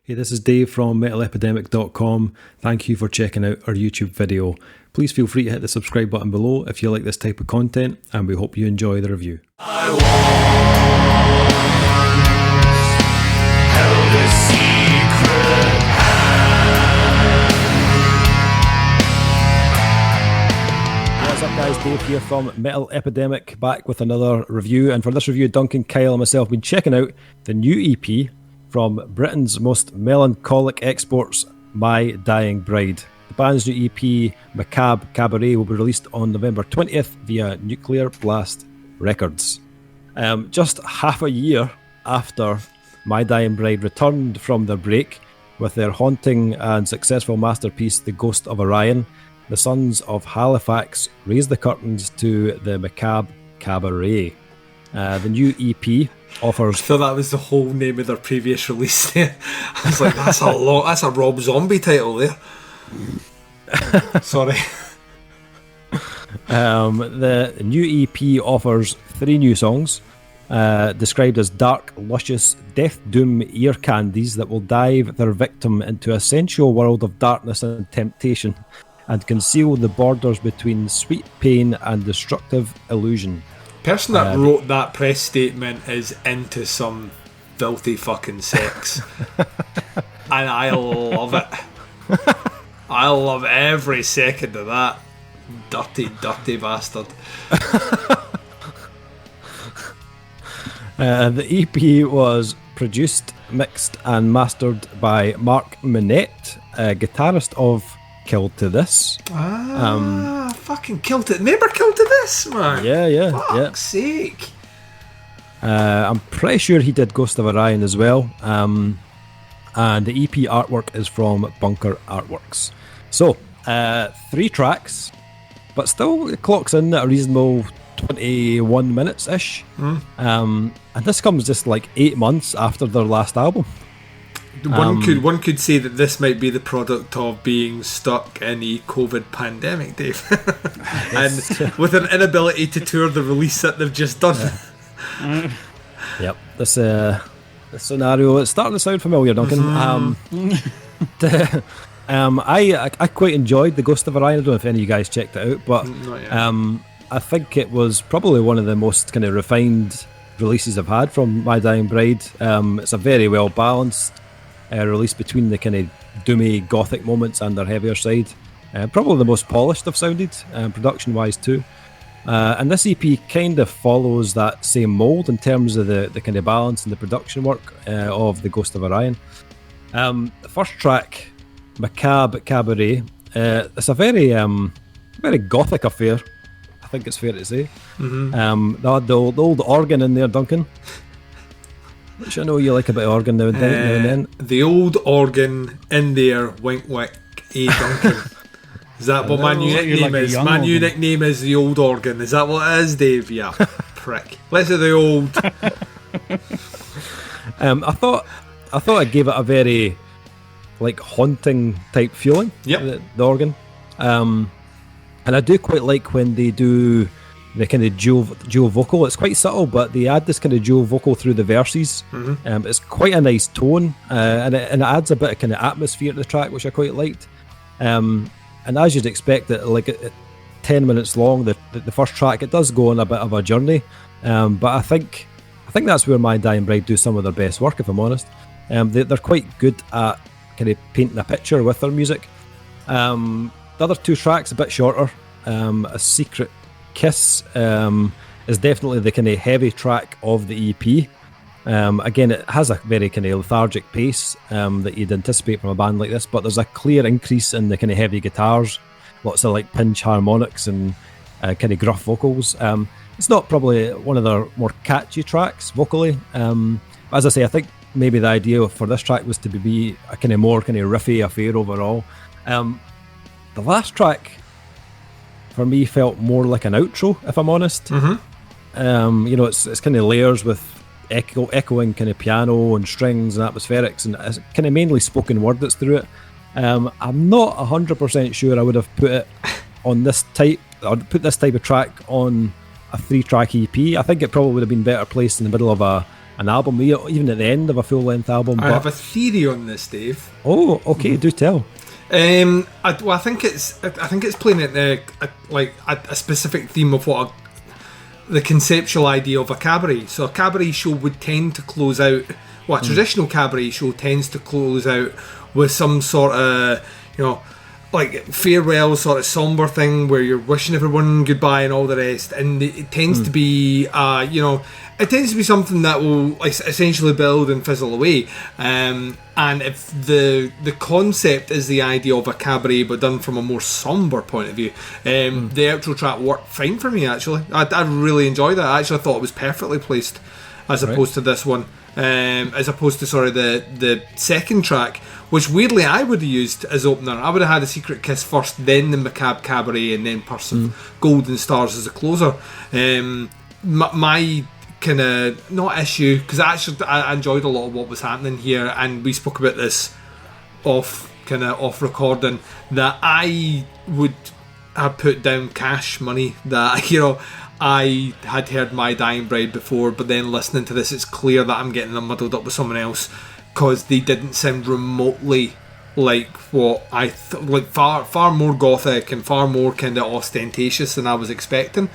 Hey, this is Dave from metalepidemic.com. Thank you for checking out our YouTube video. Please feel free to hit the subscribe button below if you like this type of content, and we hope you enjoy the review. Held a secret hand. What's up, guys? Dave here from Metal Epidemic, back with another review. And for this review, Duncan Kyle and myself have been checking out the new EP from Britain's most melancholic exports, My Dying Bride. The band's new EP, Macabre Cabaret, will be released on November 20th via Nuclear Blast Records. Just half a year after My Dying Bride returned from their break with their haunting and successful masterpiece, The Ghost of Orion, the Sons of Halifax raised the curtains to the Macabre Cabaret. The new EP offers... I thought that was the whole name of their previous release there. I was like, that's a Rob Zombie title there. Sorry. The new EP offers 3 new songs, described as dark, luscious, death doom ear candies that will dive their victim into a sensual world of darkness and temptation and conceal the borders between sweet pain and destructive illusion. Person that wrote that press statement is into some filthy fucking sex. And I love it. I love every second of that. Dirty, dirty bastard. The EP was produced, mixed and mastered by Mark Minette, guitarist of Killed to This. Fucking Killed to... Remember Killed to This, man? Yeah. Fuck's sake. I'm pretty sure he did Ghost of Orion as well. And the EP artwork is from Bunker Artworks. So, 3 tracks, but still it clocks in at a reasonable 21 minutes-ish. And this comes just like 8 months after their last album. One could say that this might be the product of being stuck in a COVID pandemic, Dave. And with an inability to tour the release that they've just done. Yep, this scenario, it's starting to sound familiar, Duncan. I quite enjoyed The Ghost of Orion. I don't know if any of you guys checked it out, but I think it was probably one of the most kind of refined releases I've had from My Dying Bride. It's a very well balanced release between the kind of doomy gothic moments and their heavier side. Probably the most polished I've sounded, production wise too. And this EP kind of follows that same mould in terms of the kind of balance and the production work of The Ghost of Orion. The first track, Macabre Cabaret, it's a very gothic affair, I think it's fair to say. They had the old organ in there, Duncan, which I know you like a bit of organ now and then. The old organ in there, wink wink, Duncan. Is that what my new nickname is? My new nickname is the old organ. Is that what it is, Dave? Yeah, prick. Let's do the old. I thought I gave it a very like haunting type feeling. Yep. The organ. And I do quite like when they do the kind of dual vocal. It's quite subtle, but they add this kind of dual vocal through the verses. It's quite a nice tone, and it adds a bit of kind of atmosphere to the track, which I quite liked. And as you'd expect, it like 10 minutes long, the first track, it does go on a bit of a journey. But I think that's where My Dying Bride do some of their best work, if I'm honest. They're quite good at kind of painting a picture with their music. The other 2 tracks a bit shorter. A Secret Kiss is definitely the kind of heavy track of the EP. Again, it has a very kind of lethargic pace that you'd anticipate from a band like this, but there's a clear increase in the kind of heavy guitars, lots of like pinch harmonics and kind of gruff vocals. It's not probably one of their more catchy tracks vocally. As I say, I think maybe the idea for this track was to be a kind of more kind of riffy affair overall. The last track for me felt more like an outro, if I'm honest. It's kind of layers with echoing kind of piano and strings and atmospherics, and it's kind of mainly spoken word that's through it. I'm not 100% sure I would have put it on this type. I'd put this type of track on a 3-track EP. I think it probably would have been better placed in the middle of a an album, even at the end of a full-length album. I have a theory on this, Dave. Oh, okay, do tell. I think it's playing at a specific theme of what the conceptual idea of a cabaret. So a cabaret show would tend to close out. Well, a traditional cabaret show tends to close out with some sort of, like farewell sort of somber thing where you're wishing everyone goodbye and all the rest, and it tends to be it tends to be something that will essentially build and fizzle away, and if the concept is the idea of a cabaret but done from a more somber point of view, the outro track worked fine for me. Actually, I really enjoyed that. I thought it was perfectly placed as opposed to this one, as opposed to the second track, which weirdly I would have used as opener. I would have had A Secret Kiss first, then the Macabre Cabaret, and then Purse of Golden Stars as a closer. My kind of, not issue, because I enjoyed a lot of what was happening here, and we spoke about this off recording, that I would have put down cash money that I had heard My Dying Bride before, but then listening to this, it's clear that I'm getting them muddled up with someone else, because they didn't sound remotely like what I far more gothic and far more kind of ostentatious than I was expecting.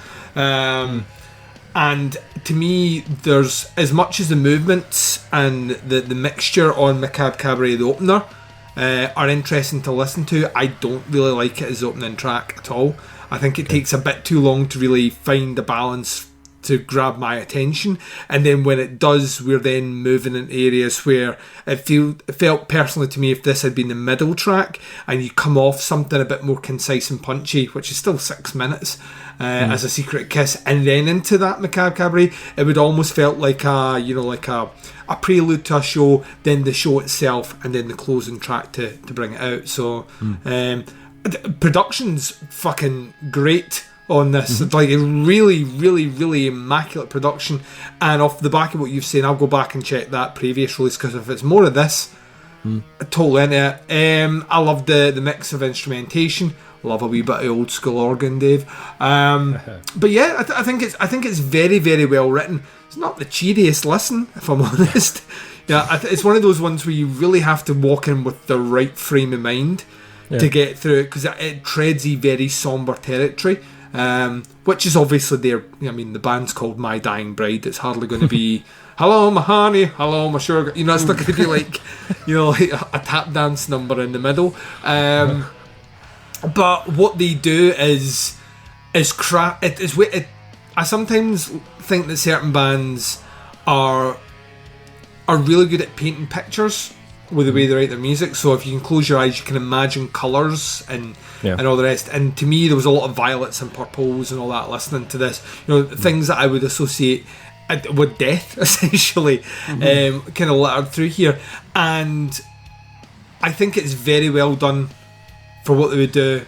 And to me, there's, as much as the movements and the mixture on Macabre Cabaret, the opener, are interesting to listen to, I don't really like it as the opening track at all. I think it takes a bit too long to really find the balance to grab my attention, and then when it does, we're then moving in areas where it felt personally to me, if this had been the middle track and you come off something a bit more concise and punchy, which is still 6 minutes, as A Secret Kiss, and then into that Macabre Cabaret, it would almost felt like a prelude to a show, then the show itself, and then the closing track to bring it out. So production's fucking great on this. It's like a really, really, really immaculate production, and off the back of what you've said, I'll go back and check that previous release, because if it's more of this, totally into it. I love the mix of instrumentation. Love a wee bit of old school organ, Dave. But yeah, I think it's very, very well written. It's not the cheeriest listen, if I'm honest. Yeah, it's one of those ones where you really have to walk in with the right frame of mind to get through it, because it treads a very somber territory. Which is obviously the band's called My Dying Bride. It's hardly going to be hello my honey, hello my sugar. It's not going to be like a tap dance number in the middle. But what they do is crap. I sometimes think that certain bands are really good at painting pictures with the way they write their music. So if you can close your eyes, you can imagine colours and all the rest. And to me, there was a lot of violets and purples and all that listening to this. Things that I would associate with death, essentially, kind of littered through here. And I think it's very well done for what they would do,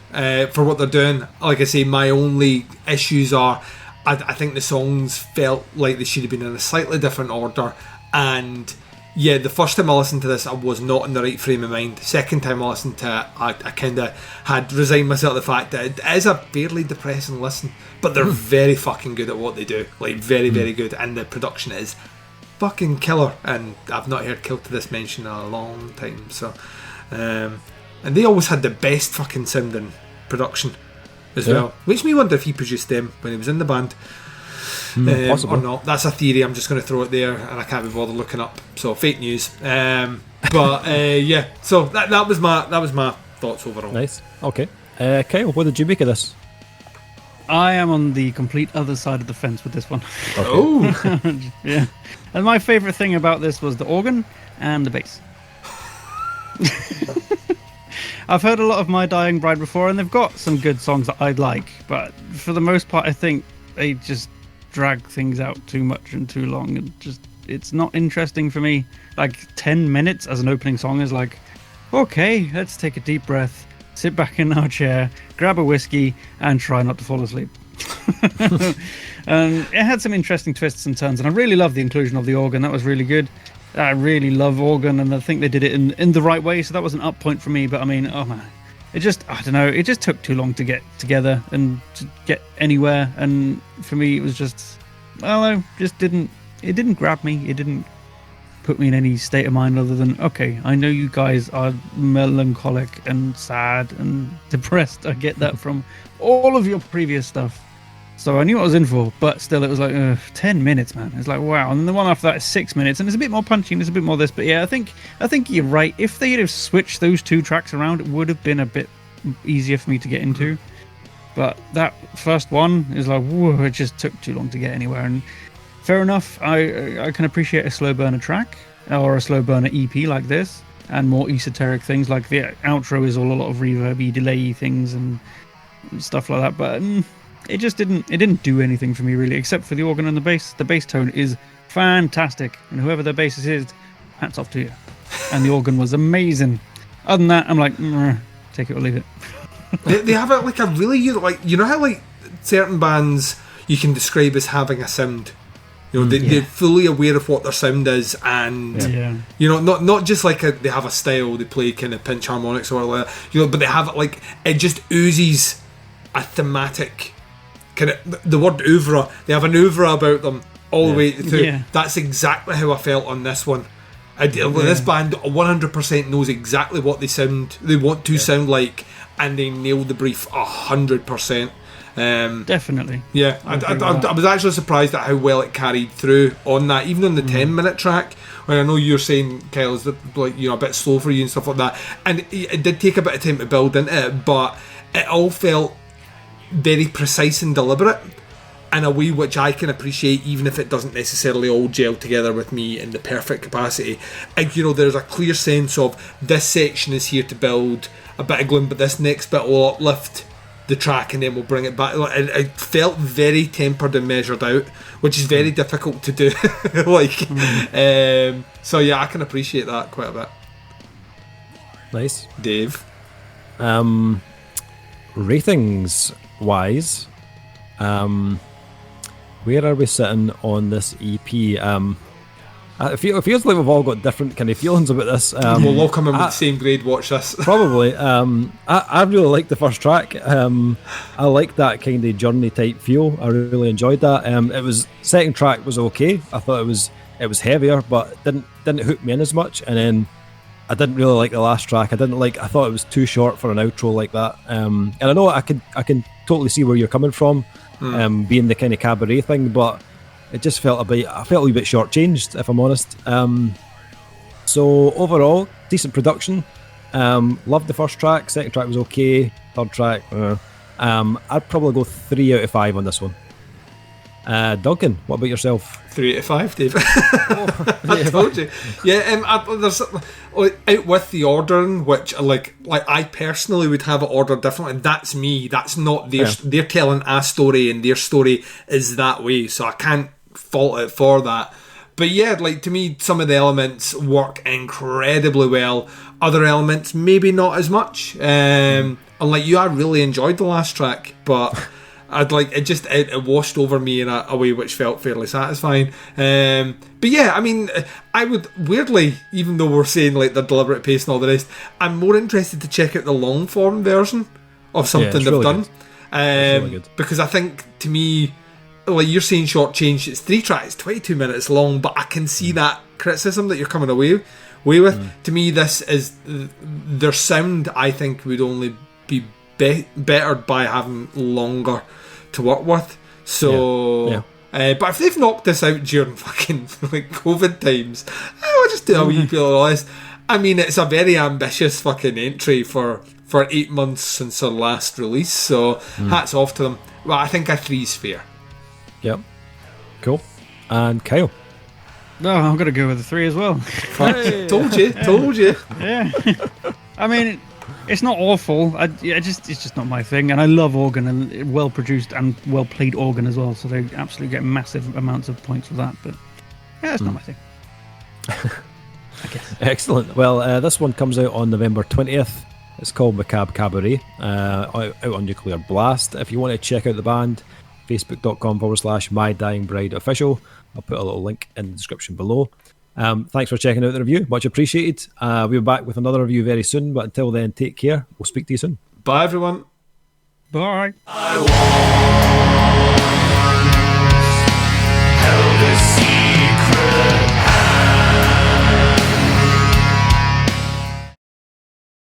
for what they're doing. Like I say, my only issues are, I think the songs felt like they should have been in a slightly different order. And yeah, the first time I listened to this, I was not in the right frame of mind. Second time I listened to it, I kind of had resigned myself to the fact that it is a fairly depressing listen, but they're very fucking good at what they do. Like, very, very good. And the production is fucking killer. And I've not heard Kill to This mentioned in a long time. So, and they always had the best fucking sounding production as well. Makes me wonder if he produced them when he was in the band. Or not. That's a theory. I'm just going to throw it there, and I can't be bothered looking up. So fake news. But yeah. So that was my thoughts overall. Nice. Okay. Kyle, what did you make of this? I am on the complete other side of the fence with this one. Okay. Oh, yeah. And my favourite thing about this was the organ and the bass. I've heard a lot of My Dying Bride before, and they've got some good songs that I'd like, but for the most part, I think they just drag things out too much and too long, and just it's not interesting for me. Like 10 minutes as an opening song is like, okay, let's take a deep breath, sit back in our chair, grab a whiskey, and try not to fall asleep. And it had some interesting twists and turns, and I really love the inclusion of the organ. That was really good. I really love organ, and I think they did it in the right way, so that was an up point for me. But I mean, oh man, it just took too long to get together and to get anywhere, and for me it was just, I don't know, just didn't didn't grab me. It didn't put me in any state of mind other than, okay, I know you guys are melancholic and sad and depressed. I get that from all of your previous stuff. So I knew what I was in for, but still it was like 10 minutes, man. It's like, wow. And then the one after that is 6 minutes, and it's a bit more punchy and it's a bit more this. But yeah, I think you're right. If they'd have switched those 2 tracks around, it would have been a bit easier for me to get into. But that first one is like, whoa, it just took too long to get anywhere. And fair enough, I can appreciate a slow burner track or a slow burner EP like this, and more esoteric things like the outro is all a lot of reverby, delay things and stuff like that. But it just didn't do anything for me really, except for the organ and the bass. The bass tone is fantastic, and whoever the bassist is, hats off to you. And the organ was amazing. Other than that, I'm like, take it or leave it. they have it like a really, like, you know how like certain bands you can describe as having a sound. You know, they're fully aware of what their sound is, and you know, not just like they have a style, they play kind of pinch harmonics or like that, you know, but they have it like, it just oozes a thematic kind of, the word oeuvre, they have an oeuvre about them all the way through. That's exactly how I felt on this one. This band 100% knows exactly what they want to sound like, and they nailed the brief 100%. Definitely. Yeah, I was actually surprised at how well it carried through on that, even on the 10-minute track. When I know you're saying, Kyle, is like, you know, a bit slow for you and stuff like that, and it did take a bit of time to build into it, but it all felt very precise and deliberate in a way which I can appreciate, even if it doesn't necessarily all gel together with me in the perfect capacity. And, you know, there's a clear sense of this section is here to build a bit of gloom, but this next bit will uplift the track and then we'll bring it back. It felt very tempered and measured out, which is very difficult to do. So yeah, I can appreciate that quite a bit. Nice. Dave? Ratings wise, where are we sitting on this EP? It feels like we've all got different kind of feelings about this. We'll all come in with the same grade, watch this. Probably. I really liked the first track. I like that kind of journey type feel. I really enjoyed that. It was, second track was okay. I thought it was heavier, but didn't hook me in as much. And then I didn't really like the last track. I thought it was too short for an outro like that. And I know I can totally see where you're coming from, being the kind of cabaret thing, but it just felt I felt a wee bit shortchanged, if I'm honest. So overall, decent production. Loved the first track. Second track was okay. Third track, I'd probably go 3 out of 5 on this one. Duncan, what about yourself? 3 out of 5, Dave. I told you. Yeah, there's out with the ordering, which like I personally would have it ordered differently. That's me. That's not their. They're telling a story, and their story is that way. So I can't fault it for that. But yeah, like, to me, some of the elements work incredibly well. Other elements maybe not as much. Unlike you, I really enjoyed the last track, but it washed over me in a way which felt fairly satisfying. But yeah, I mean, I would, weirdly, even though we're saying like the deliberate pace and all the rest, I'm more interested to check out the long form version of something they've done. Really good. Because I think, to me, like you're saying, short-changed, it's 3 tracks, 22 minutes long, but I can see that criticism that you're coming away with. To me, this is their sound, I think, would only be bettered by having longer to work with. So but if they've knocked this out during fucking like COVID times, I'll just do a wee bit of this. I mean, it's a very ambitious fucking entry for 8 months since their last release, so hats off to them. Well, I think a 3's fair. Yep. Cool. And Kyle? No, I'm going to go with a 3 as well. Hey. Told you. Yeah. I mean, it's not awful. It's just not my thing. And I love organ, and well produced and well played organ as well. So they absolutely get massive amounts of points for that. But yeah, it's not my thing. I guess. Excellent. Well, this one comes out on November 20th. It's called Macabre Cabaret, out on Nuclear Blast. If you want to check out the band, facebook.com/MyDyingBrideOfficial. I'll put a little link in the description below. Thanks for checking out the review. Much appreciated. We'll be back with another review very soon, but until then, take care. We'll speak to you soon. Bye, everyone. Bye.